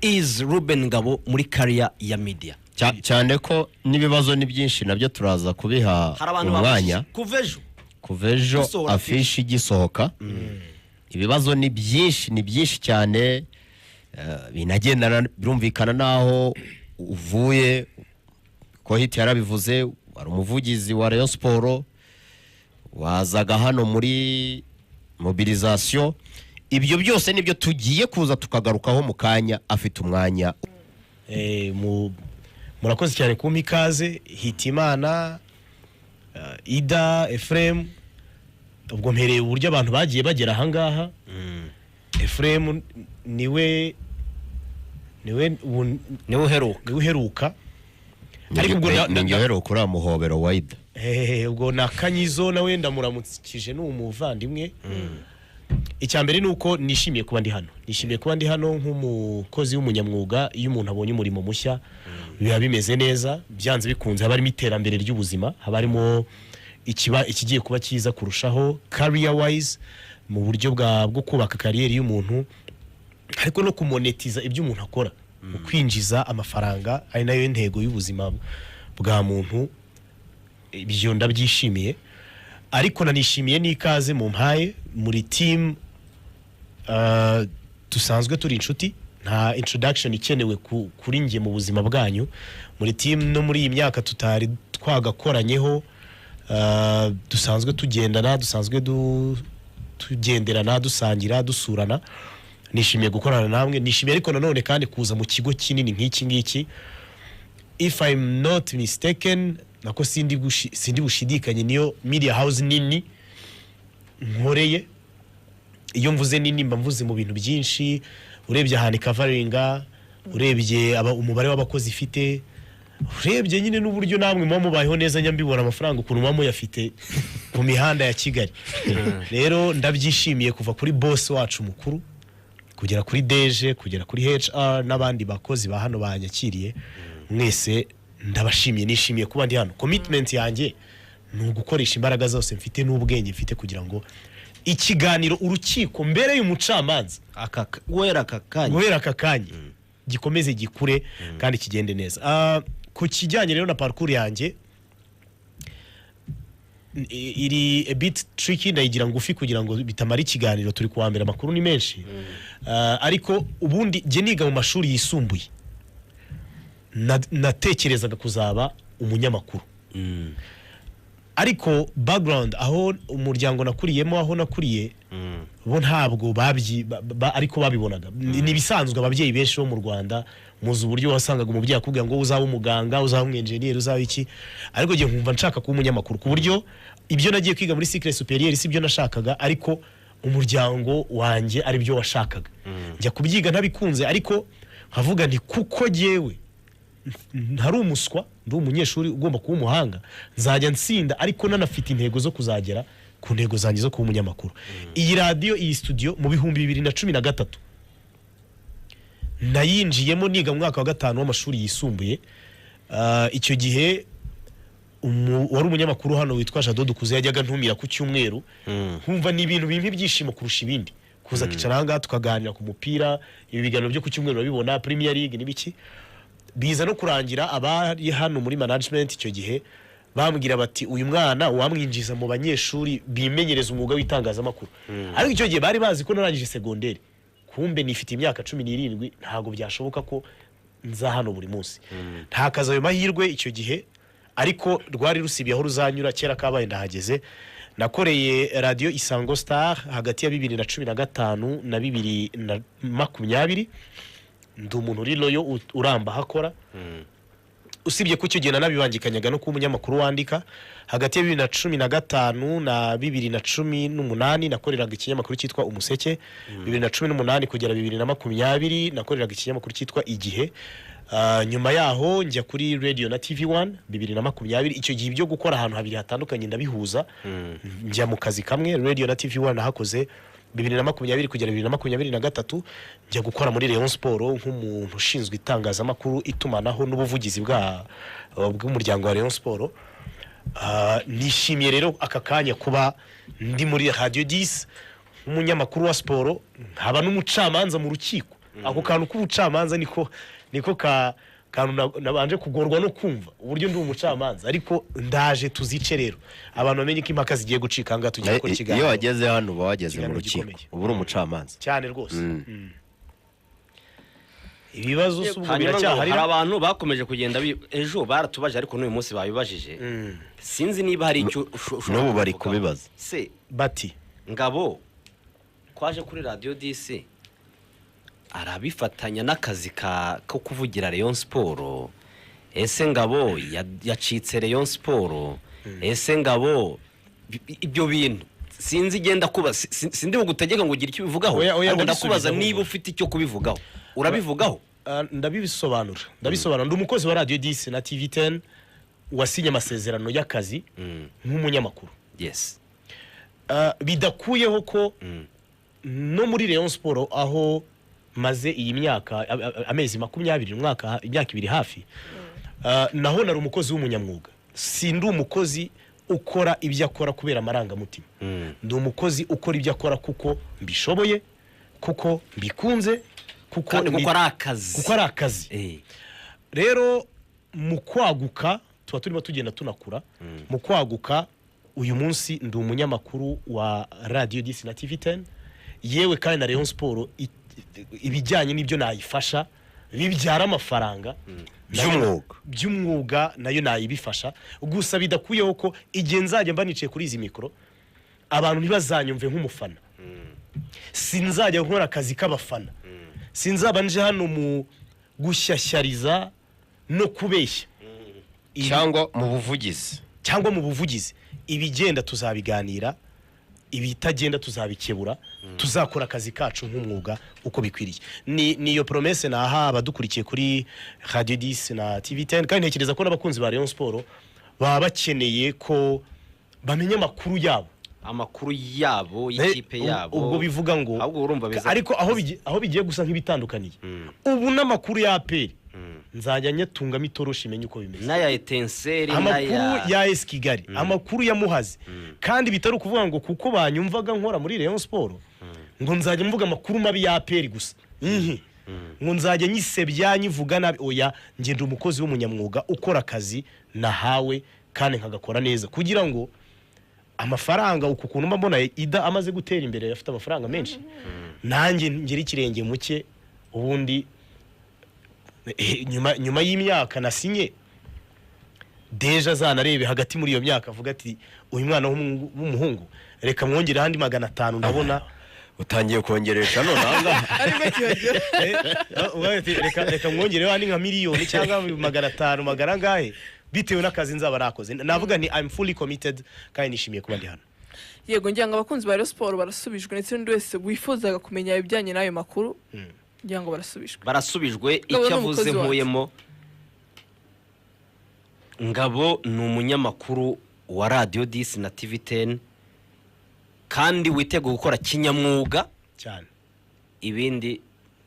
is Ruben Ngabo muri career ya media cyane ko nibibazo ni byinshi nabyo turaza kubiha umwanya kuvejo afishi gisohoka ibibazo ni byinshi cyane binagendana birumvikana naho uvuye ko hiti yarabivuze wari umuvugizi wa Rayon Sport wazaga hano muri mobilisation ibyo byose nibyo tugiye kuza tukagarukaho mu kanya afite umwanya murakoze cyane kumpa ikaze Hitimana Ida Ephraim ubwo mpereye uburyo abantu bagiye bagera ahangaha Ephraim niwe uheruka ariko ubwo ningeheruka uri muhobero wa Ida ubwo nakanyizo nawe ndamuramukije n'umuvandimwe icyambere nuko nishimiye kuba ndi hano nk'umukozi w'umunyamwuga iyo umuntu abonye umurimo mushya biba bimeze neza byanze bikunze haba harimo iterambere ry'ubuzima haba harimo ikigiye kuba cyiza kurushaho career wise mu buryo bwo kubaka kariyeri y'umuntu ariko no kumonetiza ibyo umuntu akora mu kwinjiza amafaranga ari nayo ntego y'ubuzima bwa muntu ibyo ndabyishimiye ariko nanishimiye n'ikaze mu mpaye muri team dusanzwe turi inshuti nta introduction ikenewe kuri nge mu buzima bwanyu muri team no muri iyi myaka tutari twagakoranyeho dusanzwe tugendana dusanzwe tugenderana dusangira dusurana nishimiye gukorana namwe nishimiye ariko nanone kandi kuza mu kigo kinini nk'iki ngiki if I'm not mistaken nako sindi bushidikanye niyo media house nini nkoreye iyo mvuze nini mba mvuze mu bintu byinshi urebye ahantu coveringa urebye umubare w'abakozi ifite urebye nyine n'uburyo namwe muba mubayeho neza nyambibona amafaranga ukuntu muba muyafite mu mihanda ya Kigali rero ndabyishimiye kuva kuri boss wacu mukuru kugera kuri DG kugera kuri HR n'abandi bakozi ba hano banyakiriye mwese ndabashimiye nishimiye kuba ndi hano commitment yanjye ni ugukoresha imbaraga zose mfite n'ubwenge mfite kugira ngo ikiganiro urukiko mbere y'umucamanza guhera aka kanya gikomeze gikure kandi kigende neza ku kijyanye rero na parcours yanjye iri a bit tricky ndayigira ngufi kugira ngo bitamara ikiganiro turi kuwambera makuru ni menshi ariko ubundi je niga mu mashuri yisumbuye natekerezaga kuzaba umunyamakuru ariko background aho umuryango nakuriyemo aho nakuriye bo ntabwo ariko babibonaga ni bisanzwe ababyeyi benshi bo mu Rwanda muzi uburyo wasangaga umubyeyi akubwira ngo uzaba umuganga uzaba umwenjeniyeri uzaba iki ariko je nkumva nshaka kuba umunyamakuru ku buryo ibyo nagiye kwiga muri cycle supérieur si byo nashakaga ariko umuryango wanjye ari byo washakaga njya kubyiga ntabikunze ariko nkavuga nti kuko jewe ntari umuswa ndi umunyeshuri ugomba kuba umuhanga nzajya nsinda ariko nanafite intego zo kuzagera ku ntego zanjye zo kuba umunyamakuru iyi radio iyi studio mu bihumbi 2013 nayinjiyemo niga mu mwaka wa 5 w'amashuri yisumbuye icyo gihe wari umunyamakuru hano witwa Jado Dukuze yajyaga ntumira ku cyumweru nkumva ni ibintu bimwe byishimo kurusha ibindi kuza kicara hanga tukaganira ku mupira ibi biganiro byo ku cyumweru babibona Premier League n'ibiki biza no kurangira abari hano muri management icyo gihe bambwira bati uyu mwana wamwinjiza mu banyeshuri bimenyereza umwuga w'itangazamakuru ariko icyo gihe bari bazi ko narangije secondaire kumbe nifite imyaka 17 ntago byashoboka ko nza hano buri munsi ntakaza ayo mahirwe icyo gihe ariko rwari rusibiye aho ruzanyura kera kabaye ndahageze nakoreye radio Isango Star hagati ya 2015 na 2020 ndi umuntu uri loyo uramba hakora usibye ko icyo gihe nabibangikanyaga no kuba umunyamakuru wandika hagati ya 2015 na 2018 nakoreraga ikinyamakuru cyitwa Umuseke 2018 kugera 2020 nakoreraga ikinyamakuru cyitwa Igihe nyuma yaho njya kuri radio na TV1 2020 icyo gihe byo gukora ahantu habiri hatandukanye ndabihuza njya mu kazi kamwe radio na TV1 nahakoze 2020 kugera 2023 njya gukora muri Rayon Sport nk'umuntu ushinzwe itangazamakuru itumanaho n'ubuvugizi bw'umuryango wa Rayon Sport nishimiye rero aka kanya kuba ndi muri Radio 10 umunyamakuru wa sport nkaba n'umucamanza mu rukiko ako kantu k'ubucamanza niko kantu nabanje kugorwa no kumva uburyo ndi umucamanza ariko ndaje tuzice rero abantu bamenye ko impaka zigiye gucika ngaha tugiye gukora ikiganiro. Iyo wageze hano uba wageze mu rukiko uba uri umucamanza cyane rwose. Ibibazo subwo biracyahari. Hari abantu bakomeje kugenda ejo baratubaje ariko n'uyu munsi babibajije. Sinzi niba hari icyo n'ubu bari kubibaza. Se bati Ngabo kwaje kuri Radio DC arabifatanya n'akazi ko kuvugira Rayon Sport. Ese Ngabo yacitse Rayon Sport. Ese Ngabo ibyo bintu sinzi genda kuba sindi gutegeka ngo ugire icyo bivugaho. Ndakubaza niba ufite icyo kubivugaho. Urabivugaho? Ndabisobanura ndi umukozi wa Radio 10 na TV10 wasinye amasezerano y'akazi nk'umunyamakuru. Yes. Bidakuyeho ko no muri Rayon Sport aho maze iyi myaka amezi 20 imyaka 2 hafi naho nari umukozi w'umunyamwuga. Sindi umukozi ukora ibyo akora kubera amarangamutima. Ndi umukozi ukora ibyo akora kuko mbishoboye, kuko mbikunze, kuko ari akazi. Rero mu kwaguka tuba turimo tugenda tunakura. Mu kwaguka uyu munsi ndi umunyamakuru wa Radio 10 na TV10 yewe kandi na Rayon Sport ibijyanye n'ibyo nayifasha bibyara amafaranga by'umwuga nayo nayibifasha. Gusa bidakuyeho ko igihe nzajya mbanice kuri izi mikoro abantu ntibazanyumve nk'umufana. Sinzajya nkora akazi k'abafana. Sinzaba nje hano mu gushyashyariza no kubeshya cyangwa mu buvugizi. Ibigenda tuzabiganira, ibitagenda tuzabikebura, tuzakora akazi kacu nk'umwuga uko bikwiriye. Niyo promesse naha abadukurikiye kuri Radio 10 na TV10 kandi ntekereza ko n'abakunzi ba Rayon Sport baba bakeneye ko bamenye amakuru yabo y'ikipe yabo. Ubwo bivuga ngo ariko aho bigiye gusa nk'ibitandukaniye. Ubu n'amakuru ya APR nzajya nyatunga mitoroshi menye uko bimeze. Naya Etenseri amakuru ya AS Kigali, amakuru ya Muhazi. Kandi bitari ukuvuga ngo kuko banyumvaga nkora muri Rayon Sport ngo nzajya mvuga amakuru mabi ya APR gusa. Ngo nzajya nyisebya nyivuga nabi. Oya, nge ndi umukozi w'umunyamwuga ukora akazi nahawe kandi nkagakora neza kugira ngo amafaranga uko kuntu mbona ida amaze gutera imbere afite amafaranga menshi. Nanjye ngiri kirenge muke ubundi nyuma y'imyaka nasinye deja zanarebe hagati muri iyo myaka avuga ati uyu mwana w'umuhungu reka mwongere handi 500 ndabona utangiye kongeresha none reka mwongere handi nka miliyoni cyangwa 500 magara ngahe bitewe n'akazi nzaba nakoze. Navuga ni I'm fully committed kandi nishimiye kuba ndi hano. Yego njyanga abakunzi ba Rayon Sport barasubijwe ndetse n'undi wese wifuzaga kumenya ibijyanye n'ayo makuru njyango barasubijwe icyo avuze nkuyemo. Ngabo ni umunyamakuru wa Radio 10 na TV10 kandi witeguye gukora kinyamwuga cyane, ibindi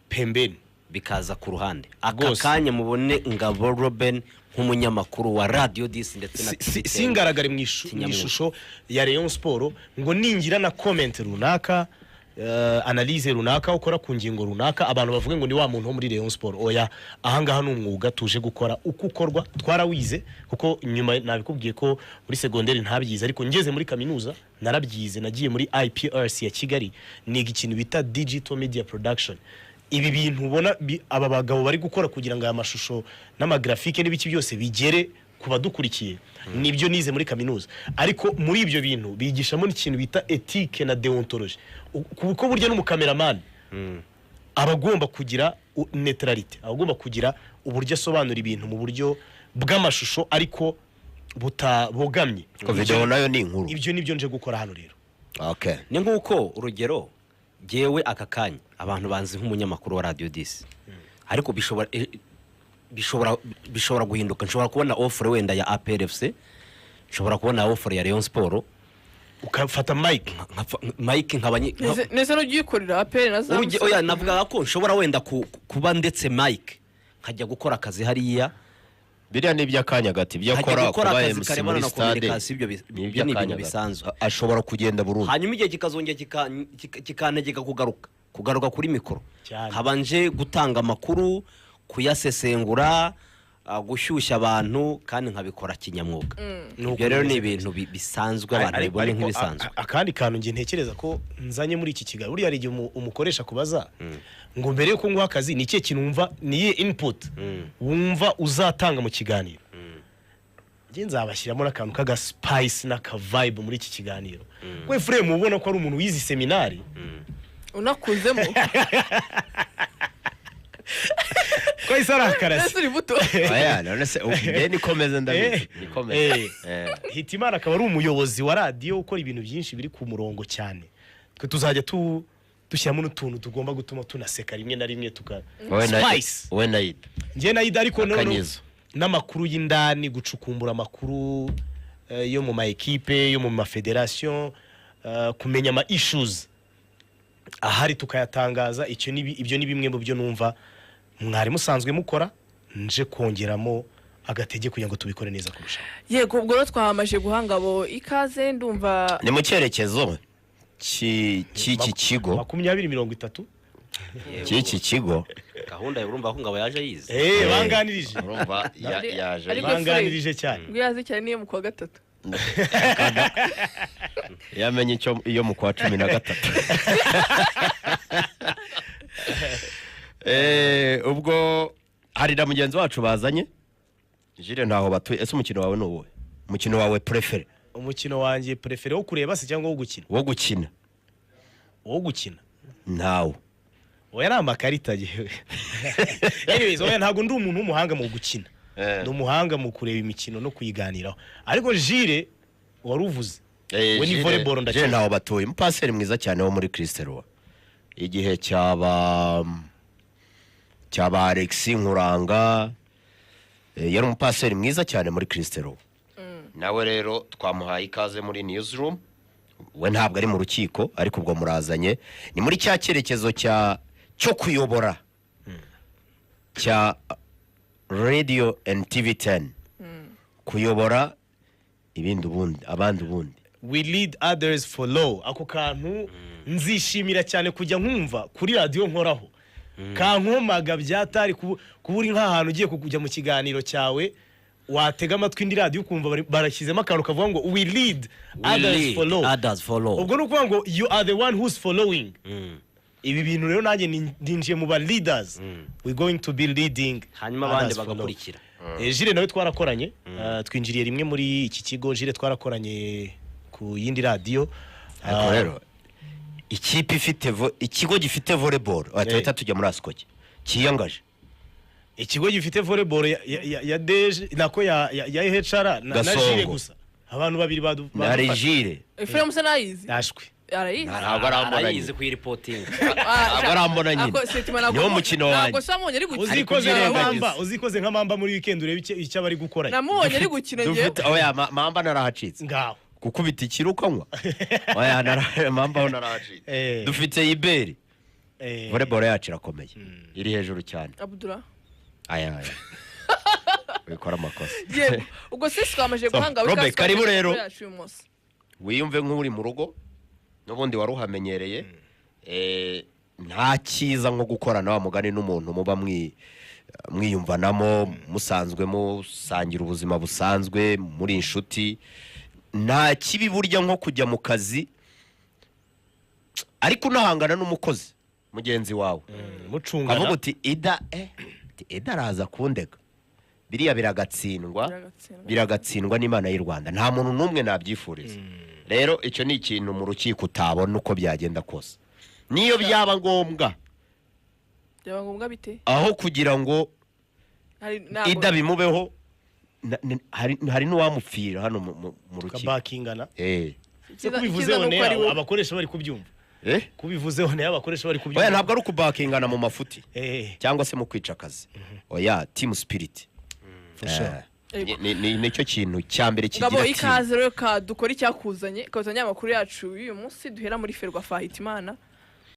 pembeni bikaza ku ruhande. Aka kanya mubone Ngabo Robin nk'umunyamakuru wa Radio 10 ndetse na TV10 singaragare mu ishusho ya Rayon Sport ngo ningira na comment runaka, analyse runaka ukora ku ngingo runaka abantu bavuga ngo ni wa muntu wo muri Rayon Sport. Oya, ahangaha n'umwuga tuje gukora uko ukorwa twarawize kuko nyuma nabikubwiye ko muri secondaire ntabyize ariko ngeze muri kaminuza narabyize. Nagiye muri IPRC ya Kigali niga ikintu bita digital media production. Ibi bintu ubona aba bagabo bari gukora kugira ngo aya mashusho n'amagrafike n'ibiki byose bigere kubadukurikiye nibyo nize muri kaminuza. Ariko muri ibyo bintu bigishamo n'ikintu bita ethique na deontologie kuko burya n'umukameraman abagomba kugira neutrality, abagomba kugira uburyo asobanura ibintu mu buryo bw'amashusho ariko butabogamye. Ko video nayo ni inkuru. Ibyo nibyo nje gukora hano rero. Okay. Ni nguko urugero jewe aka kanya abantu banzi nk'umunyamakuru wa Radio 10 ariko bishobora guhinduka. Nshobora kubona offer wenda ya APRFC, nshobora kubona offer ya Rayon Sport, ukafata Mike nkabanye nese no gikorera APR na Zamsa. Oya, navuga ko nshobora wenda kuba ndetse Mike nkajya gukora akazi hariya. Biriya ni by'akanya gati byakora kuba MC muri stade ibyo ni ibintu bisanzwe. Ashobora kugenda burundu hanyuma igihe kikazongera kikantegeka kugaruka kugaruka kuri mikoro Cyane. habanje gutanga amakuru kuyasesengura gushyushya abantu kandi nkabikora kinyamwuga ibyo rero ni ibintu bisanzwe abantu bibona nk'ibisanzwe. akandi kantu ngiye ntekereza ko nzanye muri iki kigali buriya hari igihe umukoresha kubaza ngo mbere yuko nguha akazi ni ikihe kintu wumva niye input wumva uzatanga mu kiganiro njye nzabashyiramo n'akantu k'aga spice n'aka vibe muri iki kiganiro we frame ubona ko ari umuntu wize seminari unakuzemo ko isara karasi uri buto aya none se nikomeze ndabizi nikomeze Hitimana akaba ari umuyobozi wa radio ukora ibintu byinshi biri ku murongo cyane twe tuzajya dushyiramo n'utuntu tugomba gutuma tunaseka rimwe na rimwe tuka spice we nayida njye nayida ariko n'amakuru y'indani gucukumbura amakuru yo mu ma equipe yo mu ma federation kumenya ama issues ahari tukayatangaza ibyo ni bimwe mu byo numva mwari musanzwe mukora nje kongeramo agatege kugira ngo tubikore neza kurusha. Yego ubwo rero twahamaje guhangabo ikaze ndumva ni mu cyerekezo cy'iki kigo 2030 cy'iki kigo gahunda ya urumva ko ngabo yaje yize banganirije urumva yaje banganirije cyane ngo yaze cyane niyo mu kwa gatatu yamenye icyo iyo mu kwa 13 ubwo hari na mugenzi wacu bazanye Jire ntaho batuye ese umukino wawe ni uwo umukino wawe prefere umukino wanjye prefere wo kureba se cyangwa wo gukina wo gukina ntawo oya ari amakarita gihe anyways oya ntago ndi umuntu w'umuhanga mu gukina ndi umuhanga mu kureba imikino no kuyiganiraho ariko Jire waruvuze we ni volleyball ndakina ntaho batuye umupaseri mwiza cyane wo muri Cristero igihe cyaba Alexis Nkuranga yari umupaseri mwiza cyane muri Cristero nawe rero twamuhaye ikaze muri newsroom we ntabwo ari mu rukiko ariko ubwo murazanye ni muri cya cyerekezo cyo kuyobora cya radio and TV 10 kuyobora abandi ubundi we lead others follow ako kantu nzishimira cyane kujya nkumva kuri radio nkoraho kankomaga byatari kuburi nk'ahantu ugiye kujya mu kiganiro cyawe watega amatwi indi radio ukumva barashyizemo akantu kavuga ngo we lead others follow ubwo nukuvuga ngo you are the one who's following ibi bintu rero nanjye ndinjiye mu ba leaders we going to be leading hanyuma abandi bagakurikira. Jire nawe twarakoranye twinjiriye rimwe muri iki kigo Jire twarakoranye ku yindi radio rero ikipe ifite ikigo gifite volleyball atahita tujya muri Askoki kiyangaje ikigo gifite volleyball ya Deje nako ya HR na Jire gusa abantu babiri na Jire Efrem Sanayizi yashwe arayizi ntabwo arambona yize ku reporting ntabwo arambona nyine niwo mukino wanjye uzikoze nka Mamba muri weekend urebe icyo bari gukora namubonye ari gukina ngiye oya Mamba narahacitse ngaho gukubita ikirukanywa oya Mamba narahacitse dufite Iberi volleyball yacu irakomeye iri hejuru cyane Abdullah aya wikora amakosa yego ubwo sisi twamaje guhanga Robert karibu rero wiyumve nk'uri mu rugo n'ubundi waruhamenyereye nta cyiza nko gukorana wa mugani n'umuntu muba mwiyumvanamo musanzwe musangira ubuzima busanzwe muri inshuti nta kibi burya nko kujya mu kazi ariko unahangana n'umukozi mugenzi wawe mucungana kavuga uti ida araza kundega biriya biragatsindwa n'Imana y'u Rwanda nta muntu n'umwe nabyifuriza rero icyo ni ikintu mu rukiko utabona uko byagenda kose niyo byaba ngombwa bite aho kugira ngo ida bimubeho hari n'uwamupfira hano mu rukiko kabakingana kubivuzeho ne abakoresha bari kubyumva kubivuzeho ne abakoresha bari kubyumva oya ntabwo ari ukubakingana mu mafuti cyangwa se mu kwica akazi oya team spirit nicyo kintu cya mbere kigira ati ikaze rero dukora icyakuzanye kazanye amakuru yacu uyu munsi duhera muri Ferwafa Hitimana